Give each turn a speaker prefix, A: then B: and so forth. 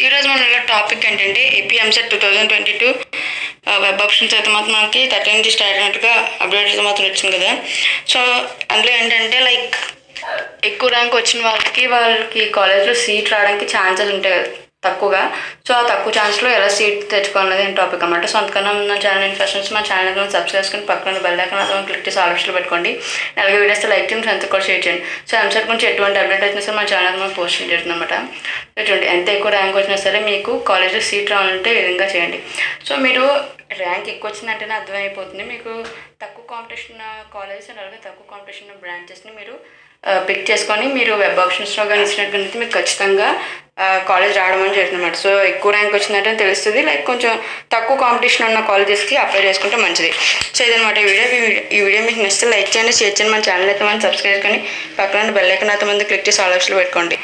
A: ఈరోజు మన టాపిక్ ఏంటంటే ఏపీ ఎంసెట్ 2022 వెబ్ ఆప్షన్స్ అయితే మాత్రం మనకి 13 నుంచి స్టార్ట్ అయినట్టుగా అప్డేట్ అయితే మాత్రం వచ్చింది కదా. సో అందులో ఏంటంటే లైక్ ఎక్కువ ర్యాంక్ వచ్చిన వాళ్ళకి కాలేజ్లో సీట్ రావడానికి ఛాన్సెస్ ఉంటాయి తక్కువగా. సో ఆ తక్కువ ఛాన్స్లో ఎలా సీట్ తెచ్చుకోవాలనేది టాపిక్ అనమాట. సో అందుకన్నా మన ఛానల్ ఫస్ట్ నుంచి మా ఛానల్ సబ్స్క్రైబ్ చేసుకుని పక్కన బెల్ ఐకాన్ అలా క్లిక్ చేసి ఆల్ ఆప్షన్లో పెట్టుకోండి. అలాగే వీడియోస్ లైక్ చేయండి, ఫ్రెండ్స్ కూడా షేర్ చేయండి. సో ఎంసెట్ గురించి ఎటువంటి అప్డేట్ వచ్చినా సరే మా ఛానల్ మనం పోస్ట్ చేస్తుంది అనమాట. చూడండి, ఎంత ఎక్కువ ర్యాంక్ వచ్చినా సరే మీకు కాలేజ్లో సీట్ రావాలంటే ఈ విధంగా చేయండి. సో మీరు ర్యాంక్ ఎక్కువ వచ్చిందంటేనే అర్థమైపోతుంది మీకు తక్కువ కాంపిటీషన్ కాలేజెస్ అండ్ అలాగే తక్కువ కాంపిటీషన్ బ్రాంచెస్ని మీరు పిక్ చేసుకొని మీరు వెబ్ ఆప్షన్స్లో కానీ ఇచ్చినట్టు మీకు ఖచ్చితంగా కాలేజ్ రావడం అని చేస్తుందన్నమాట. సో ఎక్కువ ర్యాంక్ వచ్చిందంటే తెలుస్తుంది, లైక్ కొంచెం తక్కువ కాంపిటీషన్ ఉన్న కాలేజెస్కి అప్లై చేసుకుంటే మంచిది. సో ఇదనమాట ఈ వీడియో మీకు నచ్చితే లైక్ చేయండి, షేర్ చేయండి. మన ఛానల్ అయితే మనం సబ్స్క్రైబ్ చేసుకొని పక్కన బెల్ ఐకాన్ అయితే మంది క్లిక్ చేసి ఆల్ ఆప్షన్లో పెట్టుకోండి.